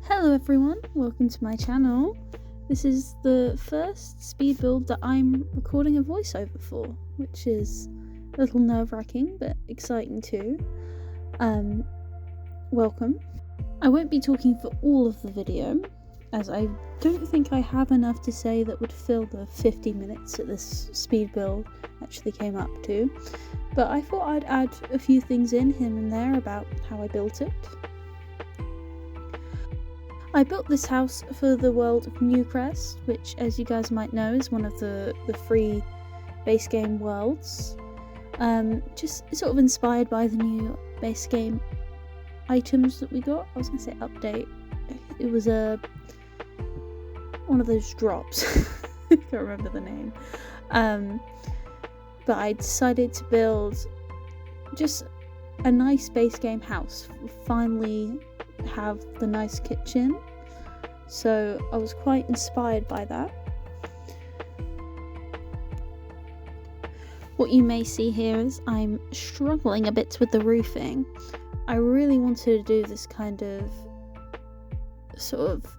Hello everyone, welcome to my channel. This is the first speed build that I'm recording a voiceover for, which is a little nerve-wracking but exciting too. Welcome. I won't be talking for all of the video, as I don't think I have enough to say that would fill the 50 minutes that this speed build actually came up to, but I thought I'd add a few things in here and there about how I built it. I built this house for the world of Newcomers, which, as you guys might know, is one of the free base game worlds. Just sort of inspired by the new base game items that we got. I was going to say update. It was one of those drops. I can't remember the name. But I decided to build just a nice base game house. Finally have the nice kitchen, so I was quite inspired by that. What you may see here is I'm struggling a bit with the roofing. I really wanted to do this kind of sort of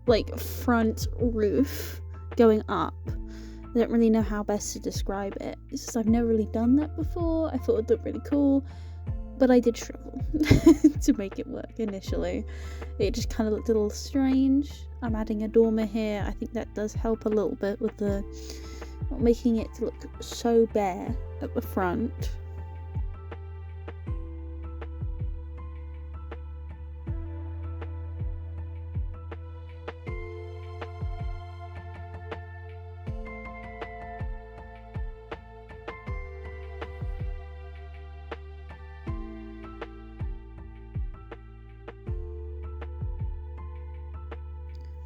like front roof going up. I don't really know how best to describe it. It's just I've never really done that before. I thought it would look really cool, but I did struggle to make it work initially. It just kind of looked a little strange. I'm adding a dormer here. I think that does help a little bit with the not making it look so bare at the front.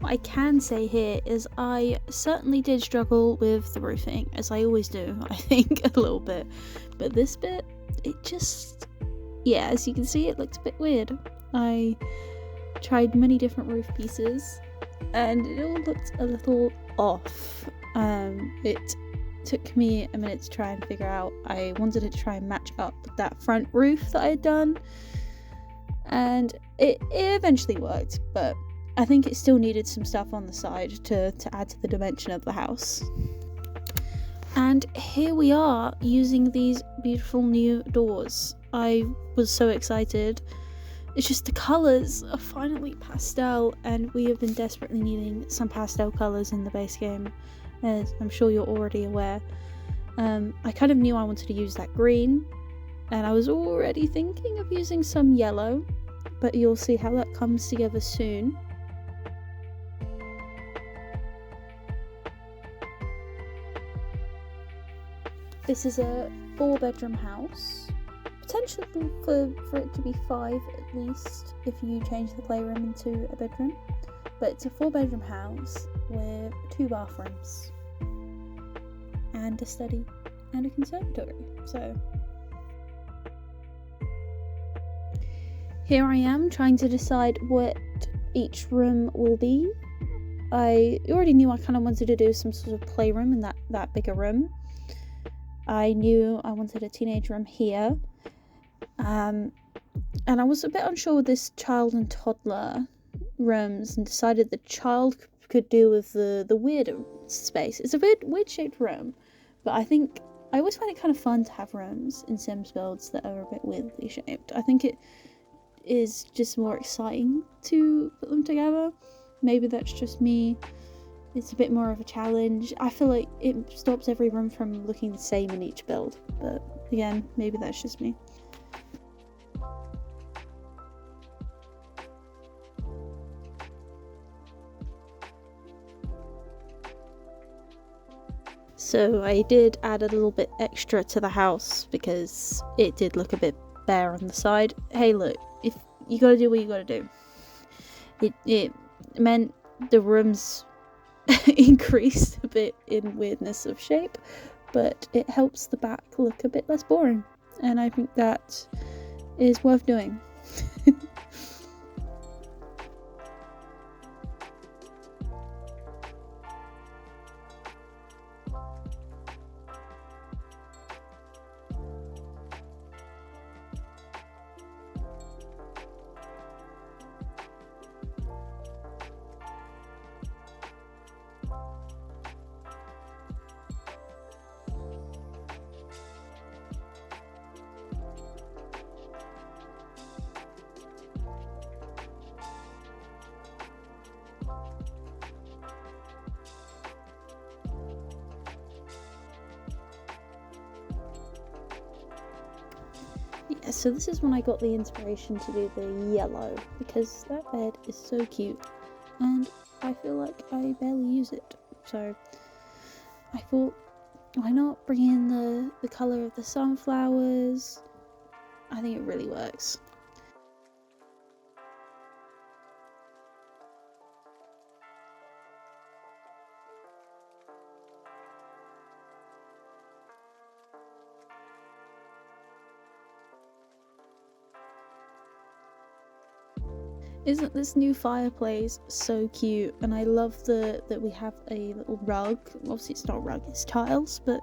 What I can say here is I certainly did struggle with the roofing, as I always do, I think, a little bit. But this bit, it just, yeah, as you can see, it looks a bit weird. I tried many different roof pieces, and it all looked a little off. It took me a minute to try and figure out. I wanted to try and match up with that front roof that I had done, and it eventually worked, but I think it still needed some stuff on the side to add to the dimension of the house. And here we are using these beautiful new doors. I was so excited. It's just the colours are finally pastel, and we have been desperately needing some pastel colours in the base game, as I'm sure you're already aware. I kind of knew I wanted to use that green, and I was already thinking of using some yellow, but you'll see how that comes together soon. This is a 4-bedroom house, potentially for it to be 5 at least if you change the playroom into a bedroom, but it's a 4-bedroom house with 2 bathrooms and a study and a conservatory. So here I am trying to decide what each room will be. I already knew I kind of wanted to do some sort of playroom in that bigger room. I knew I wanted a teenage room here, and I was a bit unsure with this child and toddler rooms, and decided the child could do with the weirder space. It's a weird shaped room, but I think I always find it kind of fun to have rooms in Sims builds that are a bit weirdly shaped. I think it is just more exciting to put them together. Maybe that's just me. It's a bit more of a challenge. I feel like it stops every room from looking the same in each build, but again, maybe that's just me. So I did add a little bit extra to the house because it did look a bit bare on the side. Hey look, if you gotta do what you gotta do. It meant the rooms increased a bit in weirdness of shape, but it helps the back look a bit less boring, and I think that is worth doing. yeah, so this is when I got the inspiration to do the yellow, because that bed is so cute and I feel like I barely use it. So I thought, why not bring in the colour of the sunflowers? I think it really works. Isn't this new fireplace so cute? And I love that we have a little rug. Obviously it's not a rug, it's tiles, but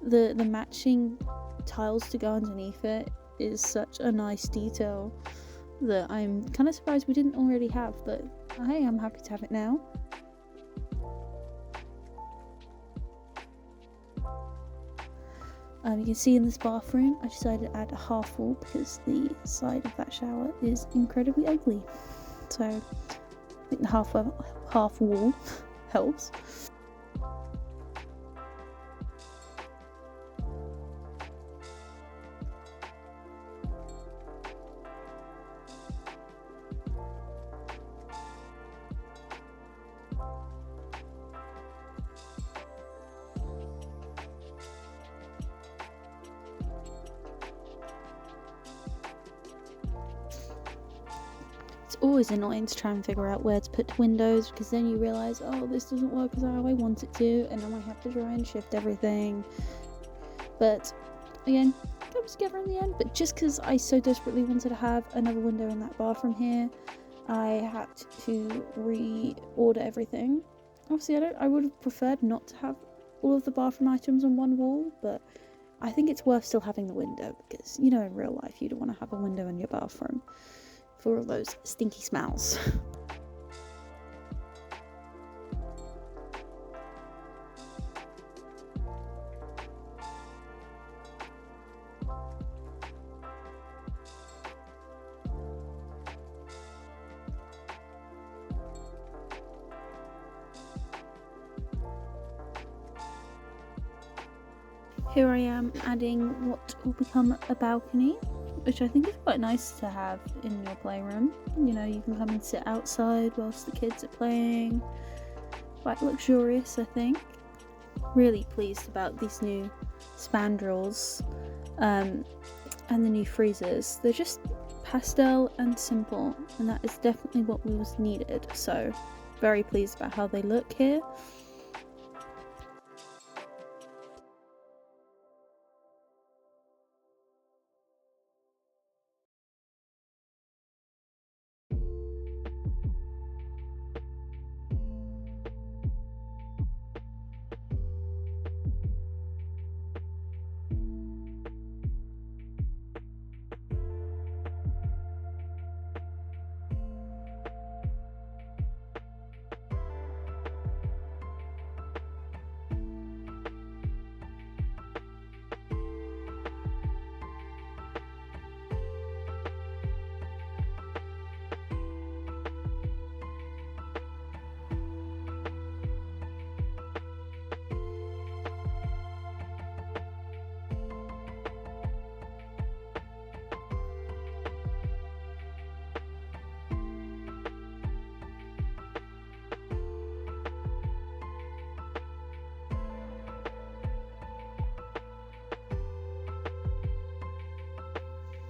the matching tiles to go underneath it is such a nice detail that I'm kind of surprised we didn't already have, but I am happy to have it now. You can see in this bathroom I decided to add a half wall because the side of that shower is incredibly ugly, so I think the half wall helps. It's always annoying to try and figure out where to put windows, because then you realise, oh, this doesn't work as how I want it to, and then I have to try and shift everything. But again, it comes together in the end. But just because I so desperately wanted to have another window in that bathroom here, I had to reorder everything. Obviously, I would have preferred not to have all of the bathroom items on one wall, but I think it's worth still having the window, because, you know, in real life you don't want to have a window in your bathroom for all those stinky smells. Here I am adding what will become a balcony, which I think is quite nice to have in your playroom. You know, you can come and sit outside whilst the kids are playing. Quite luxurious, I think. Really pleased about these new spandrels and the new freezers. They're just pastel and simple, and that is definitely what was needed. So very pleased about how they look here.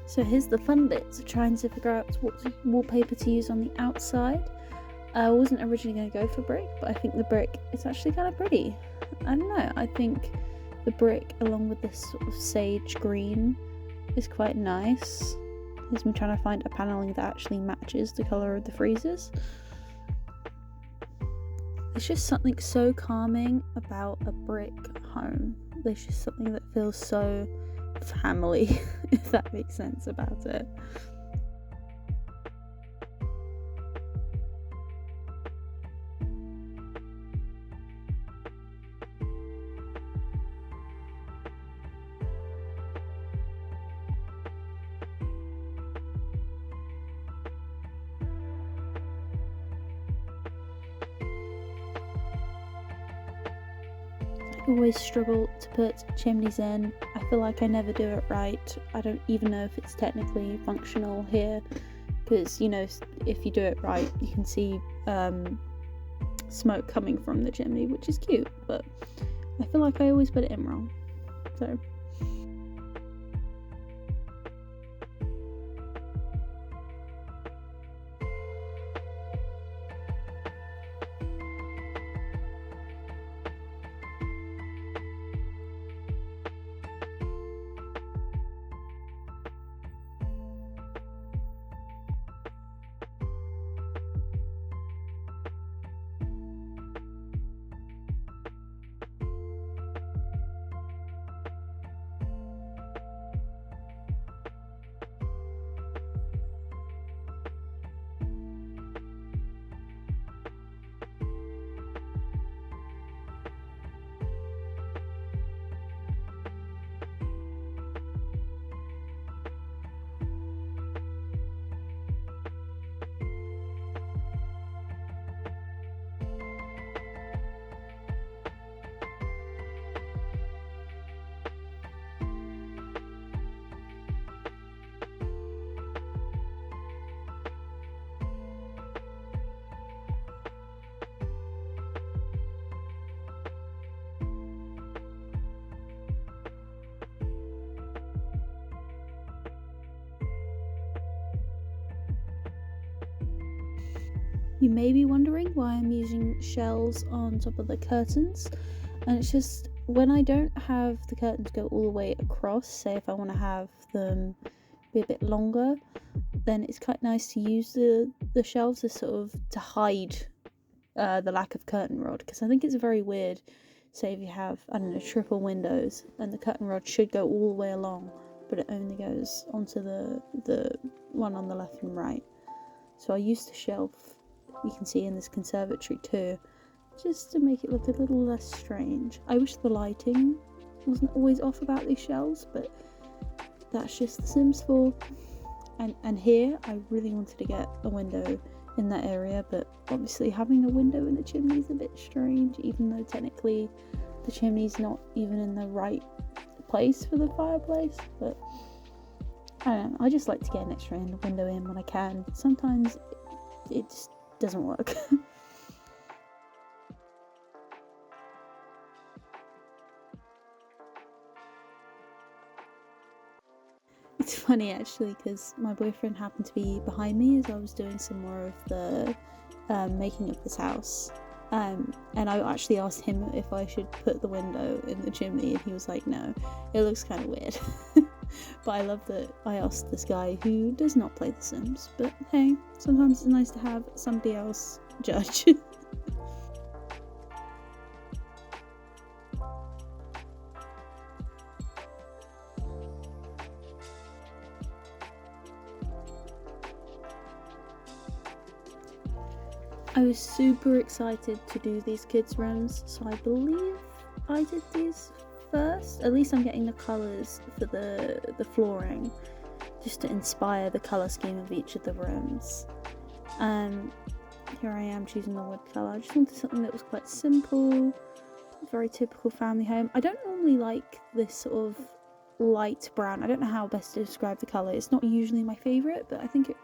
So here's the fun bits, trying to figure out what wallpaper to use on the outside. I wasn't originally going to go for brick, but I think the brick is actually kind of pretty. I don't know, I think the brick along with this sort of sage green is quite nice. Here's me trying to find a panelling that actually matches the colour of the freezers. There's just something so calming about a brick home. There's just something that feels so family, if that makes sense about it. always struggle to put chimneys in. I feel like I never do it right. I don't even know if it's technically functional here, because, you know, if you do it right, you can see smoke coming from the chimney, which is cute, but I feel like I always put it in wrong. So you may be wondering why I'm using shells on top of the curtains, and it's just when I don't have the curtains go all the way across, say if I want to have them be a bit longer, then it's quite nice to use the shelves to sort of to hide the lack of curtain rod, because I think it's very weird, say if you have, I don't know, triple windows and the curtain rod should go all the way along, but it only goes onto the one on the left and right. So I used the shelf, you can see in this conservatory too, just to make it look a little less strange. I wish the lighting wasn't always off about these shelves, but that's just The Sims 4. And here I really wanted to get a window in that area, but obviously having a window in the chimney is a bit strange, even though technically the chimney's not even in the right place for the fireplace. But I don't know, I just like to get an extra window in when I can. Sometimes it just doesn't work. It's funny actually, because my boyfriend happened to be behind me as I was doing some more of the making of this house, and I actually asked him if I should put the window in the chimney, and he was like, no, it looks kind of weird. But I love that I asked this guy who does not play The Sims, but hey, sometimes it's nice to have somebody else judge. I was super excited to do these kids' rooms, so I believe I did these first. At least I'm getting the colours for the flooring, just to inspire the colour scheme of each of the rooms. Here I am choosing the wood colour. I just wanted something that was quite simple, very typical family home. I don't normally like this sort of light brown. I don't know how best to describe the colour. It's not usually my favourite, but I think it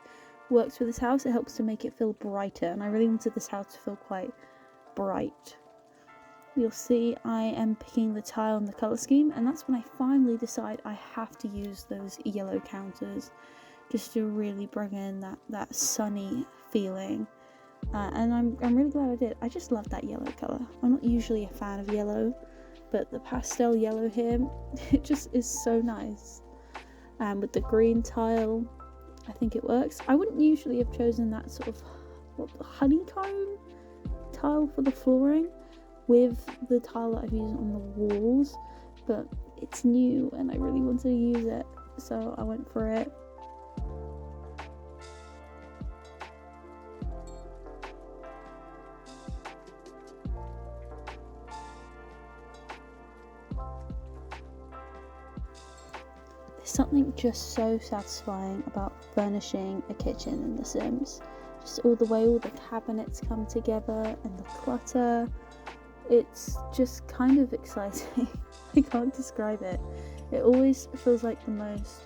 works for this house. It helps to make it feel brighter, and I really wanted this house to feel quite bright. You'll see I am picking the tile and the colour scheme, and that's when I finally decide I have to use those yellow counters just to really bring in that sunny feeling. And I'm really glad I did. I just love that yellow colour. I'm not usually a fan of yellow, but the pastel yellow here, it just is so nice. And with the green tile, I think it works. I wouldn't usually have chosen that sort of honeycomb tile for the flooring with the tile that I've used on the walls, but it's new and I really wanted to use it, so I went for it. There's something just so satisfying about furnishing a kitchen in The Sims. Just all the way all the cabinets come together and the clutter. It's just kind of exciting. I can't describe it. It always feels like the most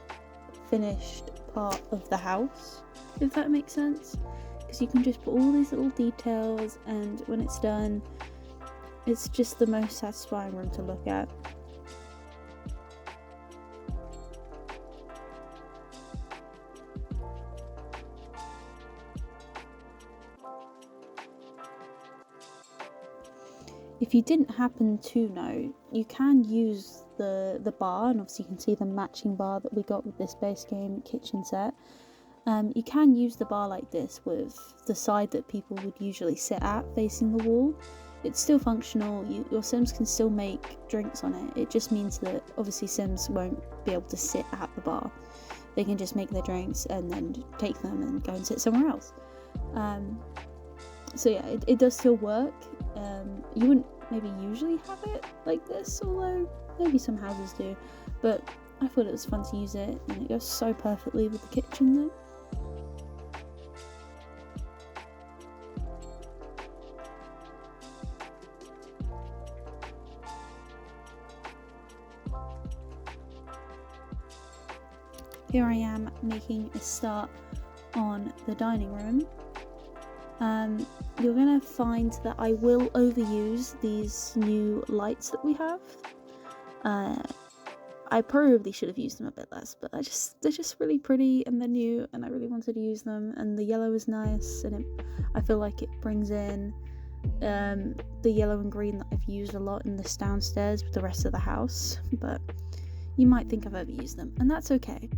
finished part of the house, if that makes sense, because you can just put all these little details, and when it's done, it's just the most satisfying room to look at. If you didn't happen to know, you can use the bar, and obviously you can see the matching bar that we got with this base game kitchen set. You can use the bar like this with the side that people would usually sit at facing the wall. It's still functional, your Sims can still make drinks on it. It just means that obviously Sims won't be able to sit at the bar. They can just make their drinks and then take them and go and sit somewhere else. So yeah, it does still work. You wouldn't maybe usually have it like this, although maybe some houses do, but I thought it was fun to use it, and it goes so perfectly with the kitchen though. Here I am making a start on the dining room. You're gonna find that I will overuse these new lights that we have. I probably should have used them a bit less, but they're just really pretty and they're new, and I really wanted to use them. And the yellow is nice, and I feel like it brings in the yellow and green that I've used a lot in this downstairs with the rest of the house. But you might think I've overused them, and that's okay.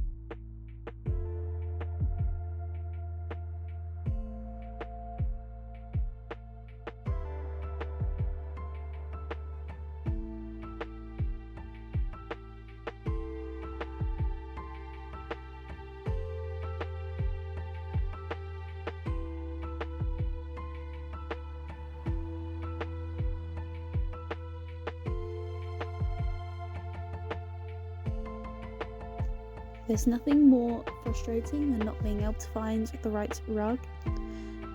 There's nothing more frustrating than not being able to find the right rug,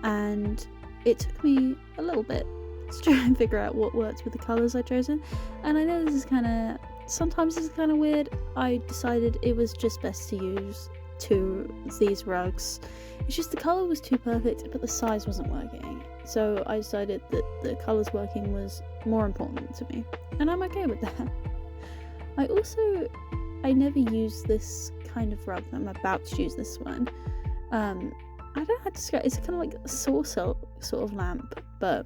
and it took me a little bit to try and figure out what worked with the colours I'd chosen. And I know sometimes this is kind of weird. I decided it was just best to use these rugs. It's just the colour was too perfect, but the size wasn't working. So I decided that the colours working was more important to me, and I'm okay with that. I never use this kind of rug. I'm about to use this one. I don't know how to describe it. It's kind of like a saucer sort of lamp, but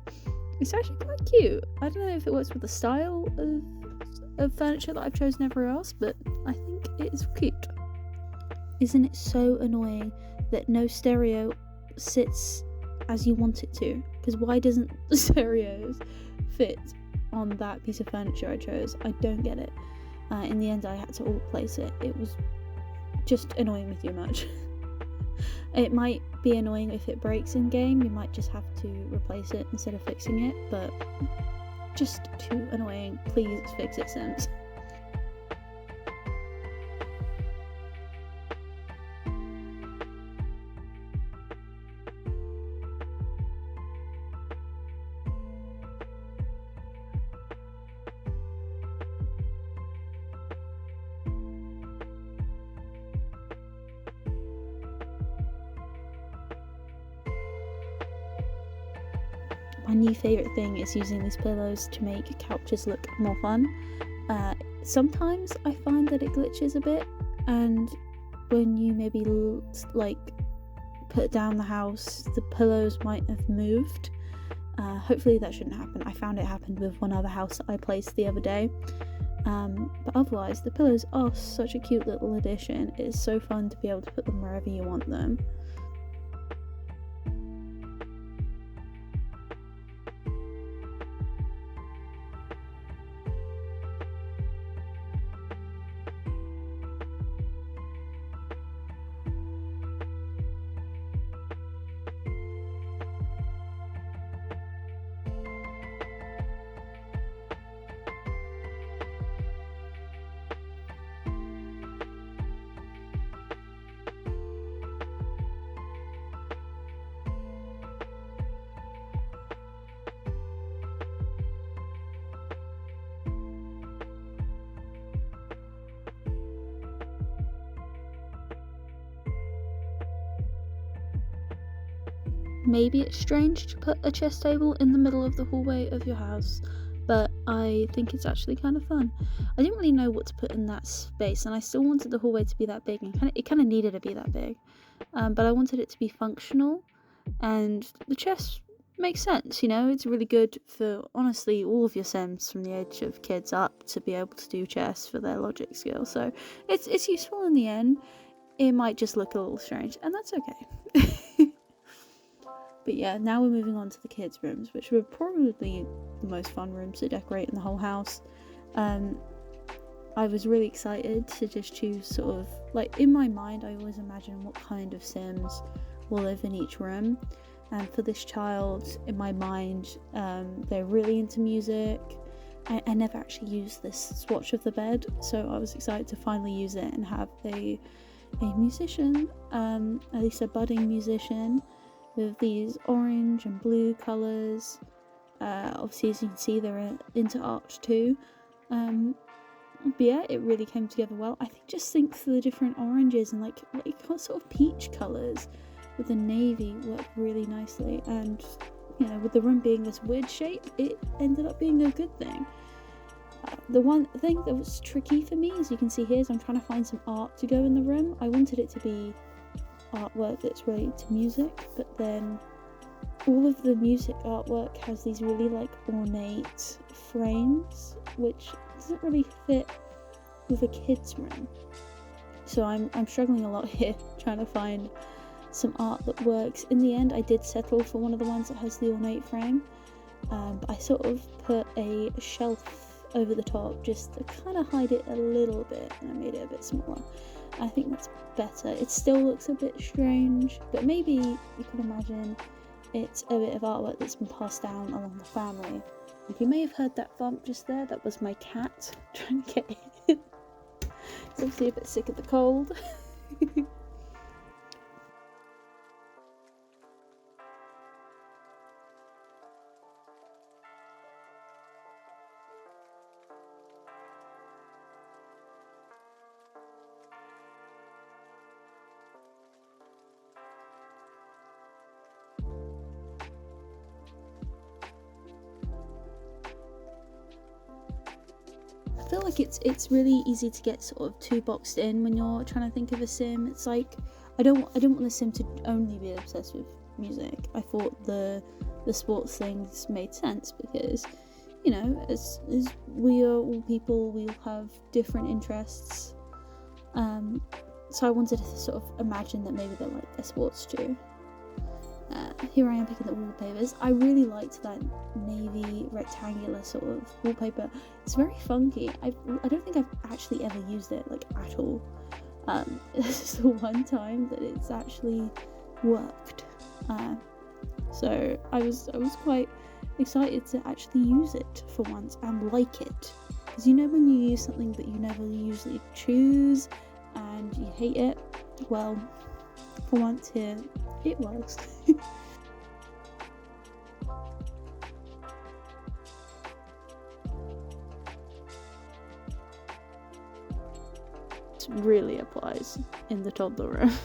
it's actually quite cute. I don't know if it works with the style of furniture that I've chosen everywhere else, but I think it is cute. Isn't it so annoying that no stereo sits as you want it to? Because why doesn't the stereos fit on that piece of furniture I chose? I don't get it. In the end, I had to alt place it. It was just annoying me too much. It might be annoying if it breaks in game. You might just have to replace it instead of fixing it, but just too annoying. Please fix it, Sims. My new favourite thing is using these pillows to make couches look more fun. Sometimes I find that it glitches a bit, and when you maybe put down the house, the pillows might have moved. Hopefully that shouldn't happen. I found it happened with one other house that I placed the other day. But otherwise, the pillows are such a cute little addition. It is so fun to be able to put them wherever you want them. maybe it's strange to put a chess table in the middle of the hallway of your house, but I think it's actually kind of fun. I didn't really know what to put in that space, and I still wanted the hallway to be that big, and it kind of needed to be that big, but I wanted it to be functional, and the chess makes sense, you know. It's really good for, honestly, all of your sims from the age of kids up to be able to do chess for their logic skills, so it's useful in the end. It might just look a little strange, and that's okay. But yeah, now we're moving on to the kids' rooms, which were probably the most fun rooms to decorate in the whole house. I was really excited to just choose sort of, like, in my mind, I always imagine what kind of sims will live in each room. And for this child, in my mind, they're really into music. I never actually used this swatch of the bed, so I was excited to finally use it and have a musician, at least a budding musician, with these orange and blue colours. Obviously, as you can see, they're into art too. But yeah, it really came together well. I think for the different oranges and like sort of peach colours with the navy worked really nicely, and you know, with the room being this weird shape, it ended up being a good thing. The one thing that was tricky for me, as you can see here, is I'm trying to find some art to go in the room. I wanted it to be artwork that's related to music, but then all of the music artwork has these really like ornate frames, which doesn't really fit with a kid's room. So I'm struggling a lot here trying to find some art that works. In the end, I did settle for one of the ones that has the ornate frame, but I sort of put a shelf over the top just to kind of hide it a little bit, and I made it a bit smaller. I think that's better. It still looks a bit strange, but maybe you can imagine it's a bit of artwork that's been passed down along the family. And you may have heard that bump just there. That was my cat trying to get in. It's obviously a bit sick of the cold. I feel like it's really easy to get sort of too boxed in when you're trying to think of a sim. It's like I didn't want the sim to only be obsessed with music. I thought the sports things made sense because, you know, as we are all people, we all have different interests. So I wanted to sort of imagine that maybe they like their sports too. Here I am picking the wallpapers. I really liked that navy rectangular sort of wallpaper. It's very funky. I don't think I've actually ever used it like at all. This is the one time that it's actually worked. So I was quite excited to actually use it for once and like it. Because you know when you use something that you never usually choose and you hate it? Well, for once here, it works. It really applies in the toddler room.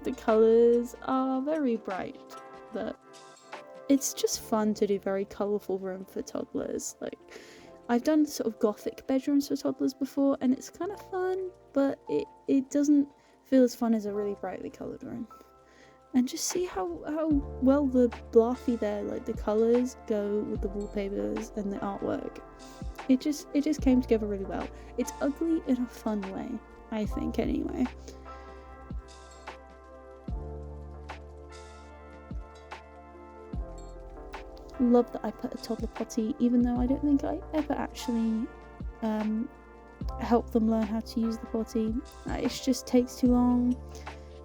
The colours are very bright, but it's just fun to do very colourful room for toddlers. Like, I've done sort of gothic bedrooms for toddlers before, and it's kind of fun, but it doesn't feel as fun as a really brightly coloured room. And just see how well the bluffy there, like the colours go with the wallpapers and the artwork. It just came together really well. It's ugly in a fun way, I think, anyway. Love that I put a toddler potty, even though I don't think I ever actually help them learn how to use the potty. It just takes too long,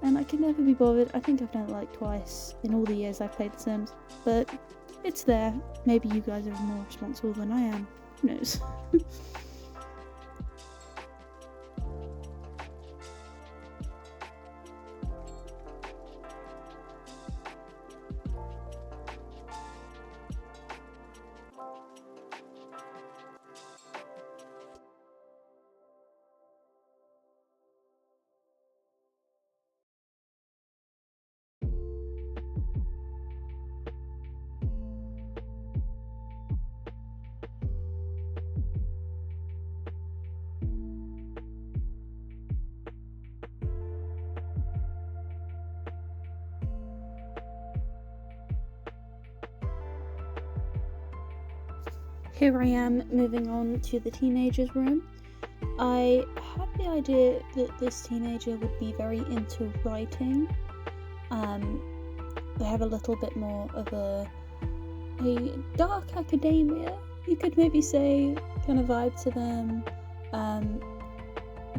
and I can never be bothered. I think I've done it like twice in all the years I've played The Sims, but it's there. Maybe you guys are more responsible than I am. Who knows? Here I am moving on to the teenager's room. I had the idea that this teenager would be very into writing. They have a little bit more of a dark academia, you could maybe say, kind of vibe to them.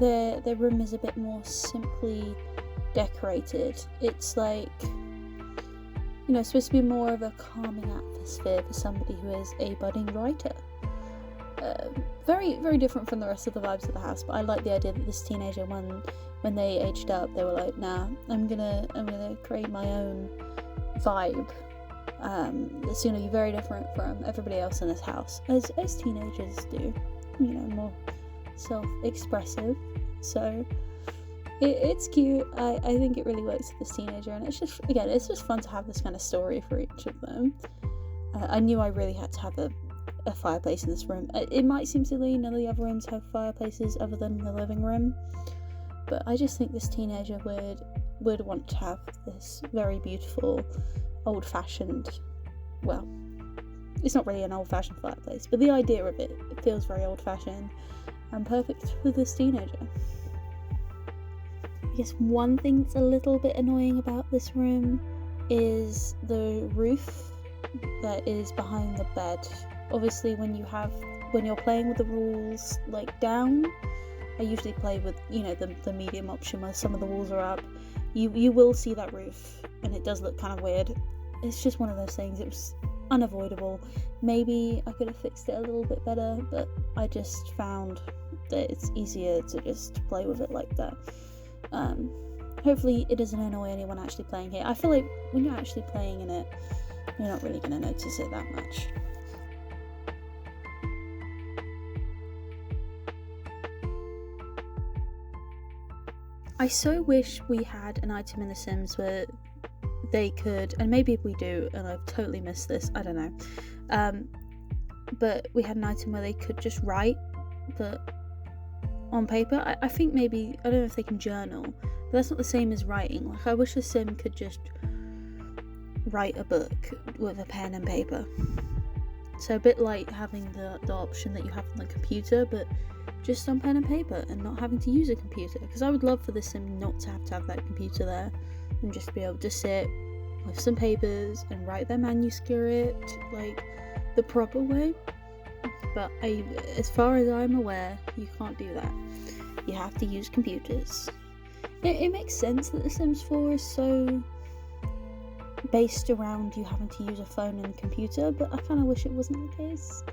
Their room is a bit more simply decorated. It's like, it's supposed to be more of a calming atmosphere for somebody who is a budding writer. Very, very different from the rest of the vibes of the house, but I like the idea that this teenager, when they aged up, they were like, nah, I'm gonna create my own vibe. It's gonna be very different from everybody else in this house, as teenagers do, more self-expressive. So it's cute. I think it really works with this teenager, and it's just fun to have this kind of story for each of them. I knew I really had to have a fireplace in this room. It might seem silly, none of the other rooms have fireplaces other than the living room, but I just think this teenager would want to have this very beautiful old-fashioned, well, it's not really an old-fashioned fireplace, but the idea of it feels very old-fashioned and perfect for this teenager. I guess one thing that's a little bit annoying about this room is the roof that is behind the bed. Obviously, when you're playing with the rules like down, I usually play with the medium option where some of the walls are up. You will see that roof, and it does look kind of weird. It's just one of those things. It was unavoidable. Maybe I could have fixed it a little bit better, but I just found that it's easier to just play with it like that. Hopefully it doesn't annoy anyone actually playing here. I feel like when you're actually playing in it, you're not really going to notice it that much. I so wish we had an item in The Sims where they could, and maybe we do, and I've totally missed this, I don't know, but we had an item where they could just write, but on paper. I think maybe, I don't know if they can journal, but that's not the same as writing. Like, I wish a sim could just write a book with a pen and paper. So a bit like having the option that you have on the computer, but just on pen and paper and not having to use a computer. Because I would love for the sim not to have that computer there and just be able to sit with some papers and write their manuscript like the proper way. But as far as I'm aware, you can't do that. You have to use computers. It makes sense that The Sims 4 is so based around you having to use a phone and computer, but I kind of wish it wasn't the case.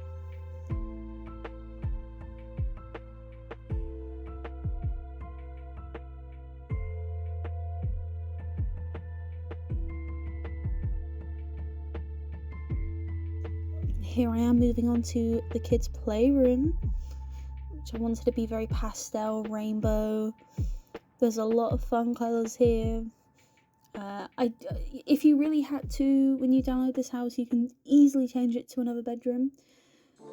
Here I am moving on to the kids' playroom, which I wanted to be very pastel, rainbow. There's a lot of fun colours here. If you really had to, when you download this house, you can easily change it to another bedroom.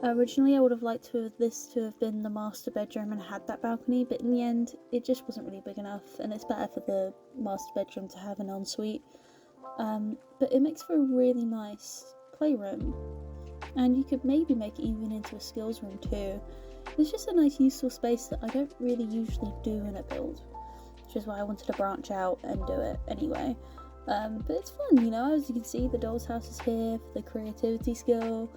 Originally, I would have liked this to have been the master bedroom and had that balcony, but in the end, it just wasn't really big enough, and it's better for the master bedroom to have an ensuite. But it makes for a really nice playroom. And you could maybe make it even into a skills room too. It's just a nice useful space that I don't really usually do in a build, which is why I wanted to branch out and do it anyway. But it's fun, as you can see, the doll's house is here for the creativity skill,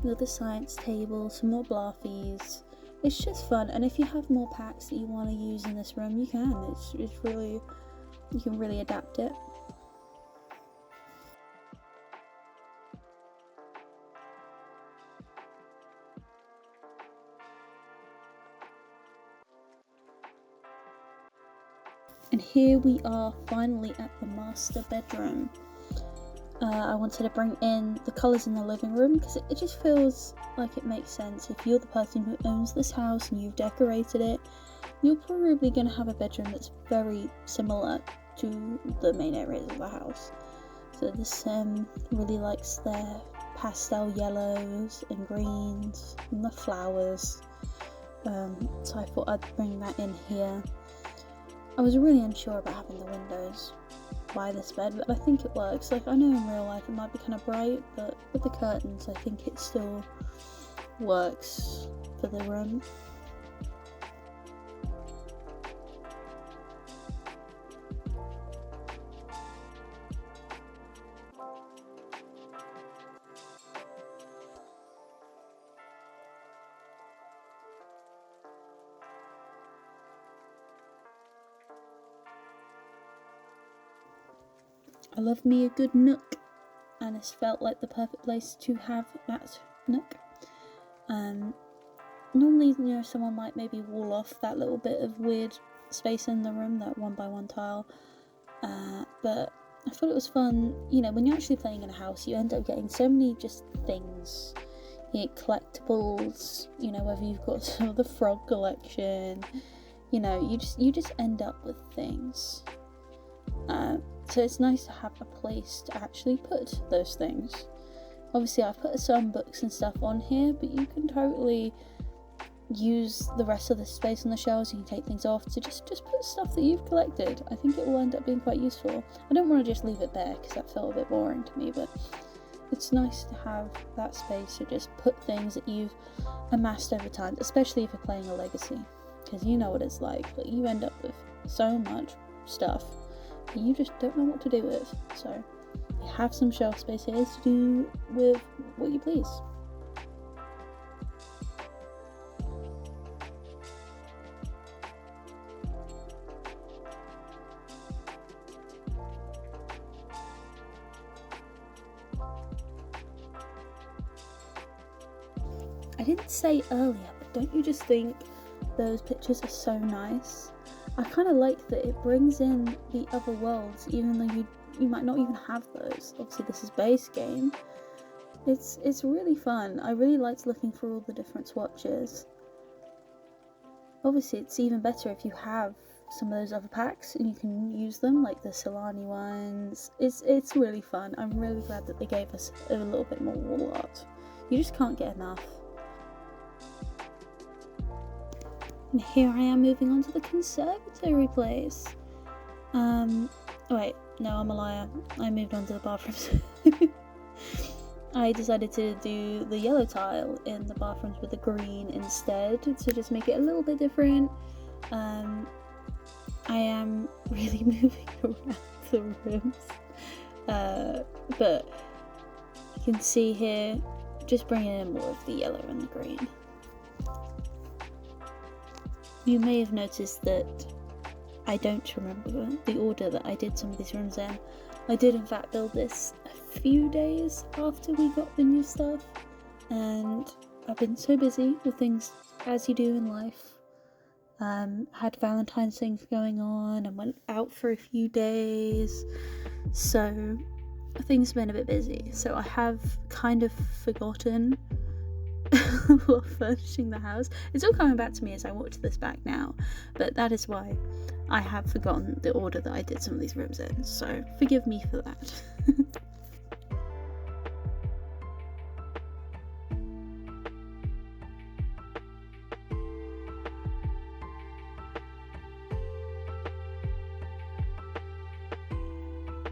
the science table, some more blaffies. It's just fun, and if you have more packs that you want to use in this room, you can. It's really, you can really adapt it. And here we are finally at the master bedroom. I wanted to bring in the colours in the living room because it just feels like it makes sense. If you're the person who owns this house and you've decorated it, you're probably going to have a bedroom that's very similar to the main areas of the house. So this sim really likes their pastel yellows and greens and the flowers. So I thought I'd bring that in here. I was really unsure about having the windows by this bed, but I think it works. Like, I know in real life it might be kind of bright, but with the curtains I think it still works for the room. I love me a good nook, and it's felt like the perfect place to have that nook. Normally, someone might maybe wall off that little bit of weird space in the room, that 1x1 tile, but I thought it was fun. When you're actually playing in a house, you end up getting so many just things, collectibles, whether you've got some of the frog collection, you just end up with things. So it's nice to have a place to actually put those things. Obviously, I've put some books and stuff on here, but you can totally use the rest of the space on the shelves. You can take things off to just put stuff that you've collected. I think it will end up being quite useful. I don't want to just leave it bare because that felt a bit boring to me, but it's nice to have that space to just put things that you've amassed over time, especially if you're playing a legacy, because you know what it's like you end up with so much stuff that you just don't know what to do with. So you have some shelf space here to do with what you please. I didn't say earlier, but don't you just think those pictures are so nice? I kind of like that it brings in the other worlds, even though you might not even have those. Obviously, this is base game. It's really fun. I really liked looking for all the different swatches. Obviously, it's even better if you have some of those other packs and you can use them, like the Solani ones. It's really fun. I'm really glad that they gave us a little bit more wall art. You just can't get enough. And here I am moving on to the conservatory place. Wait, no, I'm a liar. I moved on to the bathrooms. I decided to do the yellow tile in the bathrooms with the green instead, to just make it a little bit different. I am really moving around the rooms, but you can see here, just bringing in more of the yellow and the green. You may have noticed that I don't remember the order that I did some of these rooms in. I did in fact build this a few days after we got the new stuff, and I've been so busy with things as you do in life. Had Valentine's things going on and went out for a few days, so things have been a bit busy. So I have kind of forgotten while furnishing the house. It's all coming back to me as I watch this back now, but that is why I have forgotten the order that I did some of these rooms in, so forgive me for that.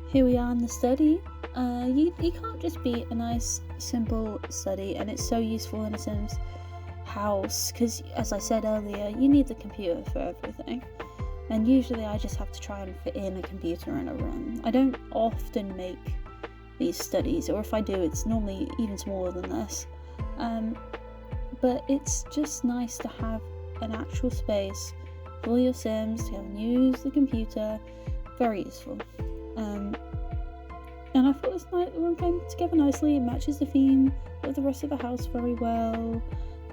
Here we are in the study. You can't just be a nice simple study, and it's so useful in a Sims house because, as I said earlier, you need the computer for everything, and usually I just have to try and fit in a computer in a room. I don't often make these studies, or if I do, it's normally even smaller than this, but it's just nice to have an actual space for your Sims to go and use the computer. Very useful. And I thought this one came together nicely. It matches the theme of the rest of the house very well.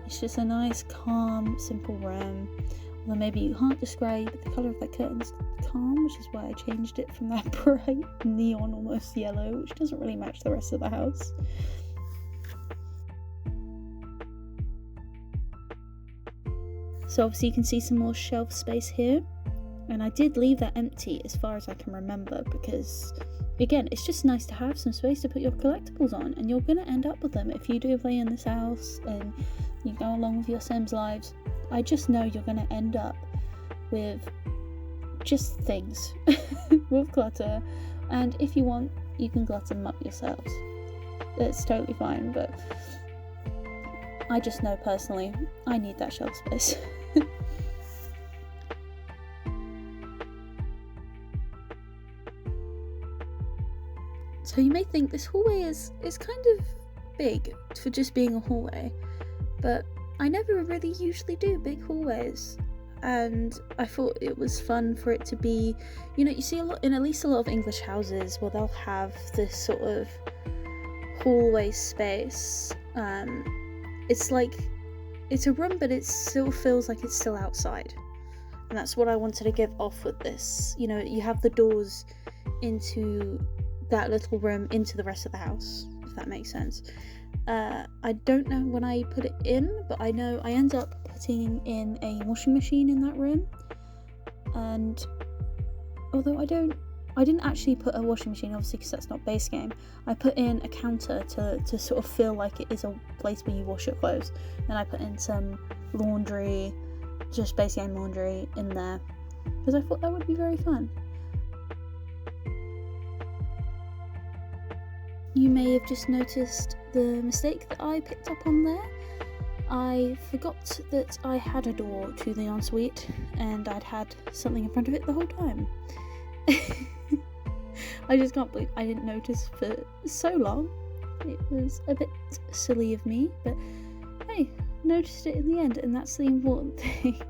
It's just a nice, calm, simple room. Although maybe you can't describe the colour of that curtain's calm, which is why I changed it from that bright neon almost yellow, which doesn't really match the rest of the house. So obviously you can see some more shelf space here. And I did leave that empty as far as I can remember because, again, it's just nice to have some space to put your collectibles on, and you're going to end up with them if you do play in this house and you go along with your Sims lives. I just know you're going to end up with just things with clutter, and if you want, you can clutter them up yourselves. It's totally fine, but I just know personally I need that shelf space. So you may think this hallway is kind of big for just being a hallway, but I never really usually do big hallways, and I thought it was fun for it to be, you see a lot in at least a lot of English houses where they'll have this sort of hallway space. It's like it's a room, but it still feels like it's still outside, and that's what I wanted to give off with this. You have the doors into that little room into the rest of the house, if that makes sense. I don't know when I put it in, but I know I end up putting in a washing machine in that room, and although I didn't actually put a washing machine, obviously, because that's not base game. I put in a counter to sort of feel like it is a place where you wash your clothes, and I put in some laundry, just base game laundry in there, because I thought that would be very fun. You may have just noticed the mistake that I picked up on there. I forgot that I had a door to the ensuite, and I'd had something in front of it the whole time. I just can't believe I didn't notice for so long. It was a bit silly of me, but hey, noticed it in the end, and that's the important thing.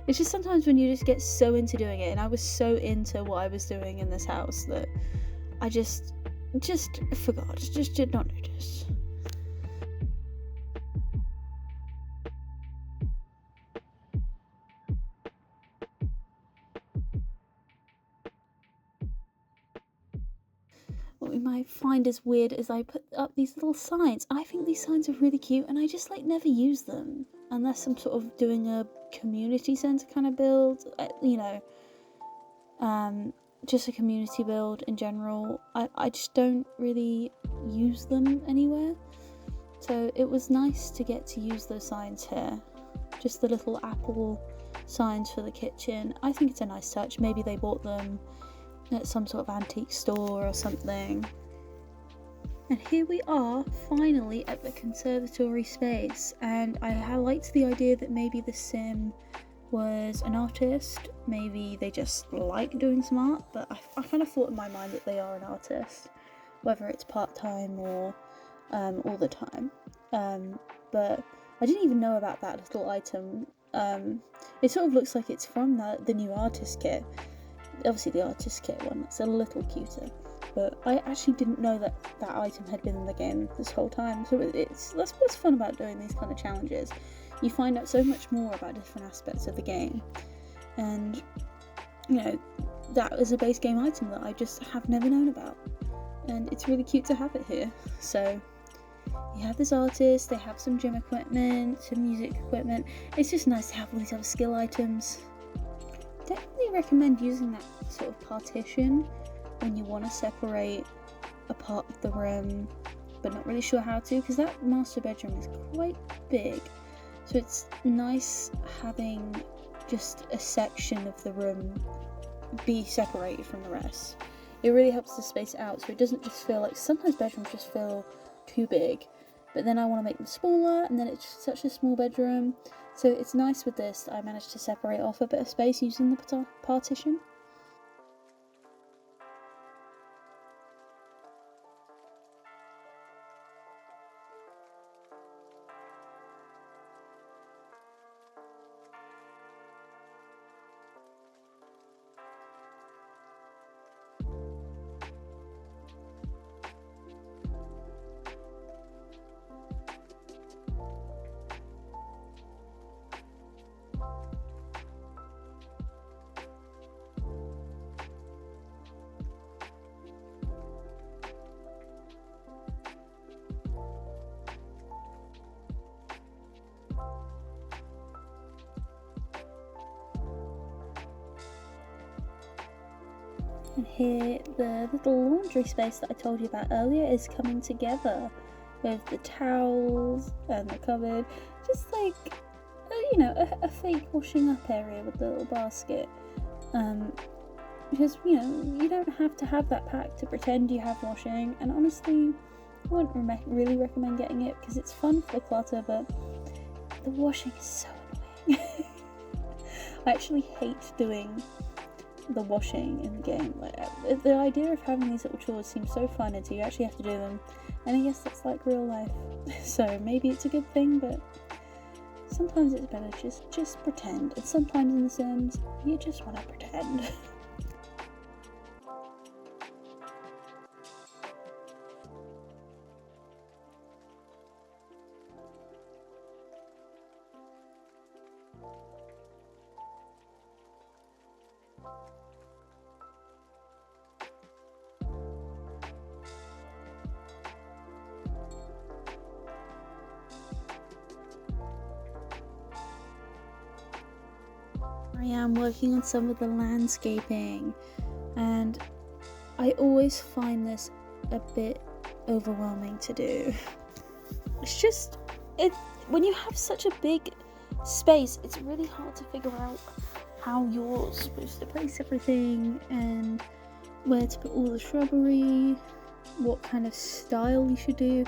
It's just sometimes when you just get so into doing it, and I was so into what I was doing in this house that I just forgot, just did not notice. What we might find as weird is I put up these little signs. I think these signs are really cute, and I just never use them unless I'm sort of doing a community centre kind of build, just a community build in general. I just don't really use them anywhere, so it was nice to get to use those signs here. Just the little apple signs for the kitchen. I think it's a nice touch. Maybe they bought them at some sort of antique store or something. And here we are, finally at the conservatory space, and I liked the idea that maybe the sim was an artist. Maybe they just like doing some art, but I kind of thought in my mind that they are an artist, whether it's part-time or all the time. But I didn't even know about that little item. It sort of looks like it's from the new artist kit. Obviously the artist kit one, it's a little cuter, but I actually didn't know that item had been in the game this whole time. So that's what's fun about doing these kind of challenges. You find out so much more about different aspects of the game, and that is a base game item that I just have never known about, and it's really cute to have it here. So you have this artist, they have some gym equipment, some music equipment. It's just nice to have all these other skill items. Definitely recommend using that sort of partition when you want to separate a part of the room but not really sure how to, because that master bedroom is quite big, so it's nice having just a section of the room be separated from the rest. It really helps to space it out, so it doesn't just feel like, sometimes bedrooms just feel too big, but then I want to make them smaller, and then it's just such a small bedroom. So it's nice with this that I managed to separate off a bit of space using the partition. And here, the little laundry space that I told you about earlier is coming together with the towels and the cupboard. Just like, a fake washing up area with the little basket. Because, you don't have to have that pack to pretend you have washing. And honestly, I wouldn't really recommend getting it because it's fun for the clutter, but the washing is so annoying. I actually hate doing the washing in the game. Like, the idea of having these little chores seems so fun until you actually have to do them, and I guess that's like real life. So maybe it's a good thing, but sometimes it's better just pretend. And sometimes in The Sims, you just want to pretend. I am working on some of the landscaping, and I always find this a bit overwhelming to do. It's just, when you have such a big space, it's really hard to figure out how you're supposed to place everything and where to put all the shrubbery, what kind of style you should do.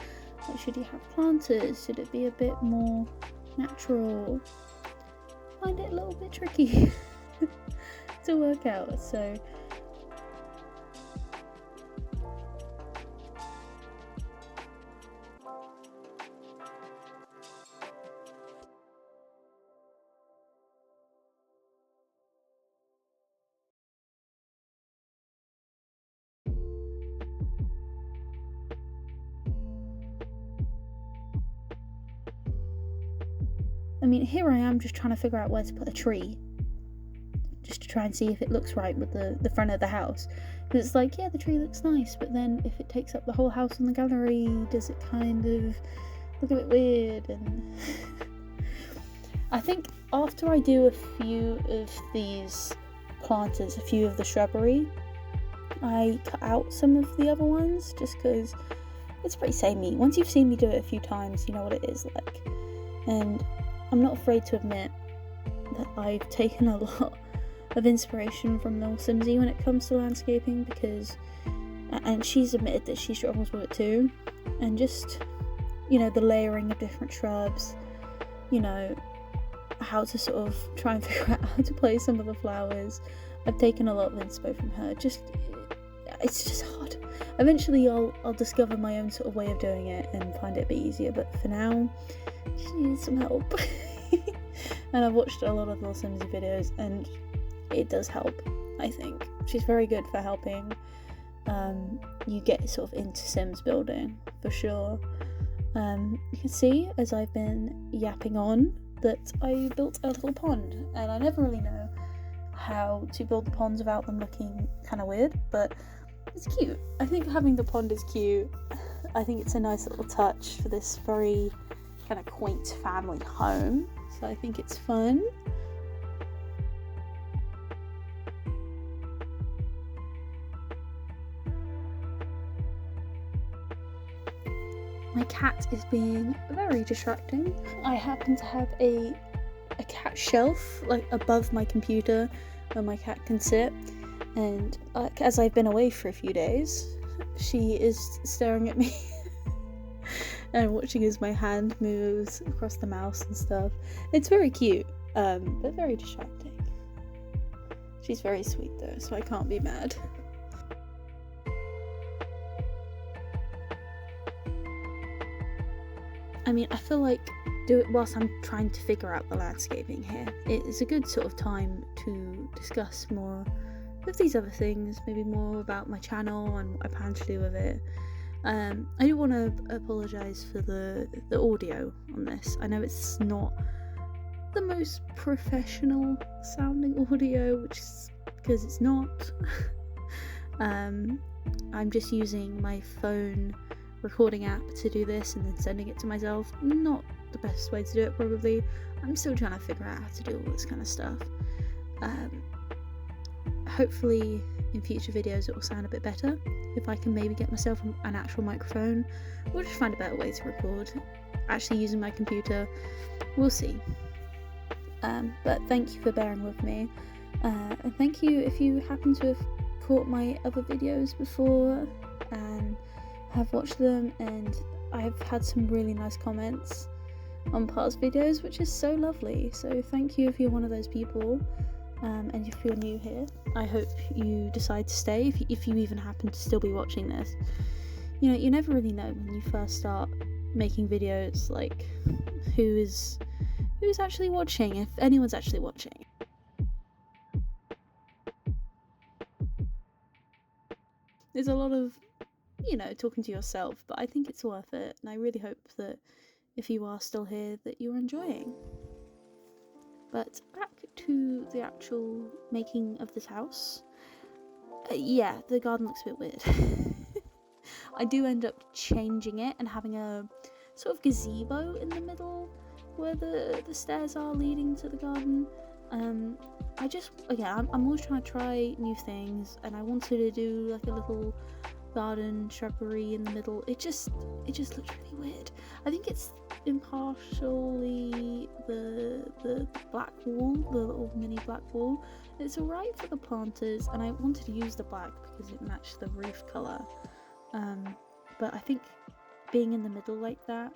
Like, should you have planters? Should it be a bit more natural? I find it a little bit tricky to work out, so I mean, here I am just trying to figure out where to put a tree, just to try and see if it looks right with the front of the house. Because it's like, yeah, the tree looks nice, but then if it takes up the whole house in the gallery, does it kind of look a bit weird? And I think after I do a few of these planters, a few of the shrubbery, I cut out some of the other ones, just because it's pretty samey. Once you've seen me do it a few times, you know what it is like. And I'm not afraid to admit that I've taken a lot of inspiration from Little Simsy when it comes to landscaping, and she's admitted that she struggles with it too. And just, you know, the layering of different shrubs, you know, how to sort of try and figure out how to place some of the flowers. I've taken a lot of inspo from her. It's just hard. Eventually I'll discover my own sort of way of doing it and find it a bit easier, but for now, she needs some help. And I've watched a lot of Little Simsy videos, and it does help, I think. She's very good for helping you get sort of into Sims building, for sure. You can see, as I've been yapping on, that I built a little pond, and I never really know how to build the ponds without them looking kind of weird, but it's cute. I think having the pond is cute. I think it's a nice little touch for this very kind of quaint family home, so I think it's fun. My cat is being very distracting. I happen to have a cat shelf like above my computer where my cat can sit, and as I've been away for a few days, she is staring at me and watching as my hand moves across the mouse and stuff. It's very cute, but very distracting. She's very sweet though, so I can't be mad. I mean, I feel like do it whilst I'm trying to figure out the landscaping here. It is a good sort of time to discuss more of these other things, maybe more about my channel and what I plan to do with it. I do want to apologise for the audio on this. I know it's not the most professional sounding audio, which is because it's not. I'm just using my phone recording app to do this and then sending it to myself. Not the best way to do it, probably. I'm still trying to figure out how to do all this kind of stuff. Hopefully in future videos it will sound a bit better if I can maybe get myself an actual microphone, or just find a better way to record actually using my computer. We'll see. But thank you for bearing with me, and thank you if you happen to have caught my other videos before and have watched them, and I've had some really nice comments on past videos, which is so lovely. So thank you if you're one of those people, and if you're new here, I hope you decide to stay if you even happen to still be watching this. You know, you never really know when you first start making videos, like who's actually watching, if anyone's actually watching. There's a lot of, you know, talking to yourself, but I think it's worth it, and I really hope that if you are still here that you're enjoying. But back to the actual making of this house. Yeah, the garden looks a bit weird. I do end up changing it and having a sort of gazebo in the middle where the stairs are leading to the garden. I'm always trying to try new things, and I wanted to do like a little garden shrubbery in the middle. It just looks really weird. I think it's impartially the black wall, the little mini black wall. It's alright for the planters, and I wanted to use the black because it matched the roof colour. But I think being in the middle like that,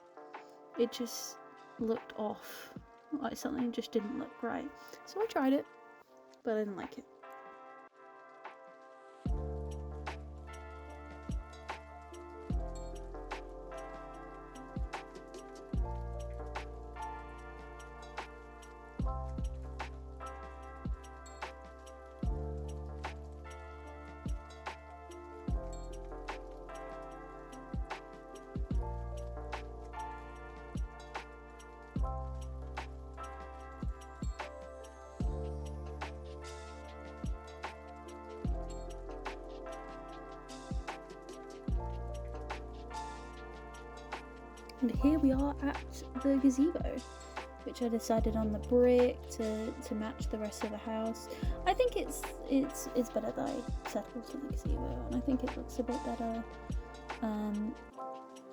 it just looked off. Like something just didn't look right. So I tried it, but I didn't like it. And here we are at the gazebo, which I decided on the brick to match the rest of the house. I think it's better that I settled on the gazebo, and I think it looks a bit better.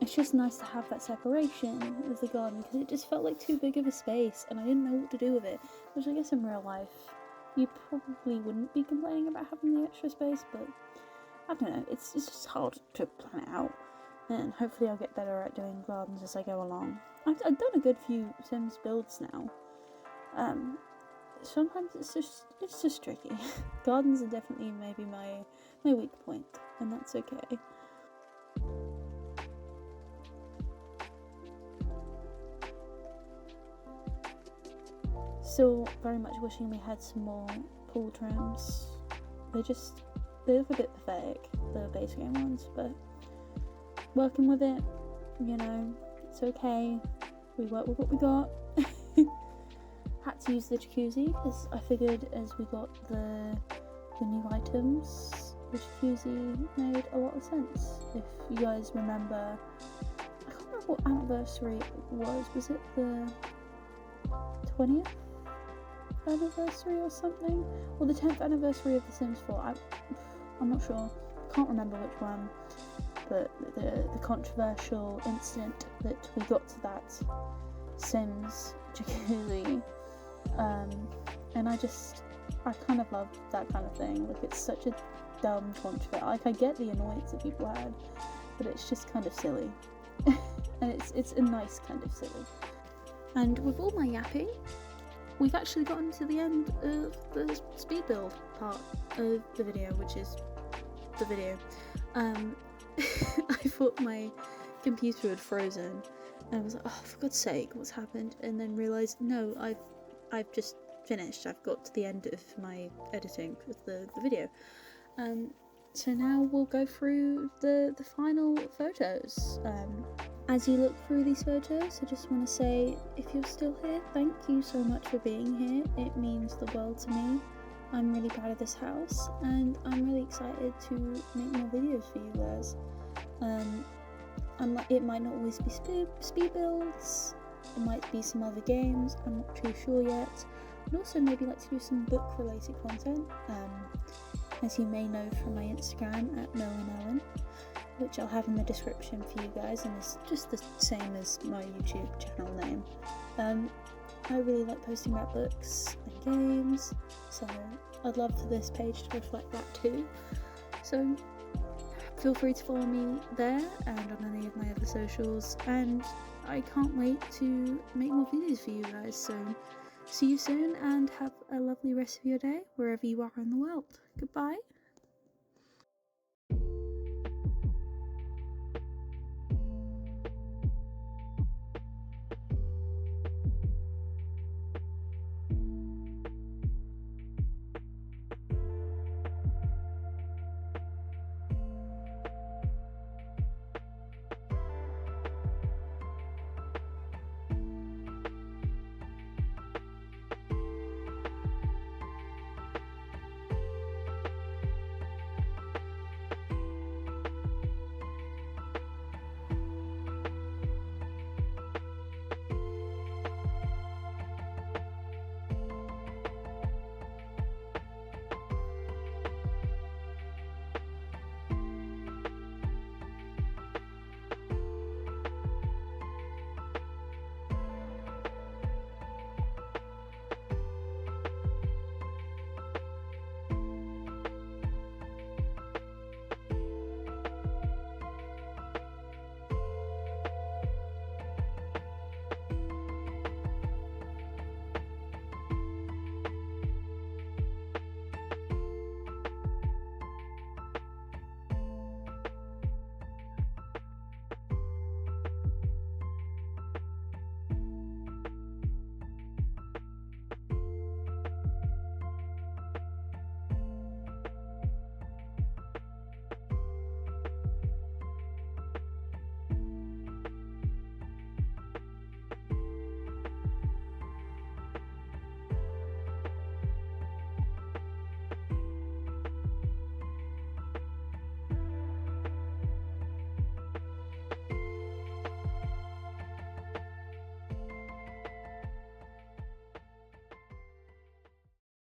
It's just nice to have that separation with the garden, because it just felt like too big of a space, and I didn't know what to do with it, which I guess in real life you probably wouldn't be complaining about having the extra space, but I don't know, it's just hard to plan it out. And hopefully I'll get better at doing gardens as I go along. I've done a good few Sims builds now. Sometimes it's just tricky. Gardens are definitely maybe my weak point, and that's okay. Still very much wishing we had some more pool trims. They look a bit pathetic, the base game ones, but working with it, you know, it's okay. We work with what we got. Had to use the jacuzzi because I figured as we got the new items, the jacuzzi made a lot of sense. If you guys remember, I can't remember what anniversary it was. Was it the 20th anniversary or something? Or the 10th anniversary of The Sims 4? I'm not sure. I can't remember which one. But the controversial incident that we got to that Sims jacuzzi, and I kind of love that kind of thing. Like, it's such a dumb controversy. Like, I get the annoyance that people had, but it's just kind of silly, and it's a nice kind of silly. And with all my yapping, we've actually gotten to the end of the speed build part of the video, which is the video. I thought my computer had frozen, and I was like, oh, for God's sake, what's happened? And then realised, no, I've just finished. I've got to the end of my editing of the video. So now we'll go through the final photos. As you look through these photos, I just want to say, if you're still here, thank you so much for being here. It means the world to me. I'm really proud of this house, and I'm really excited to make more videos for you guys. It might not always be speed builds, it might be some other games, I'm not too sure yet. I'd also maybe like to do some book related content, as you may know from my Instagram at @MoAndEllen, which I'll have in the description for you guys, and it's just the same as my YouTube channel name. I really like posting about books and games, so I'd love for this page to reflect that too. So feel free to follow me there and on any of my other socials, and I can't wait to make more videos for you guys. So see you soon and have a lovely rest of your day wherever you are in the world. Goodbye.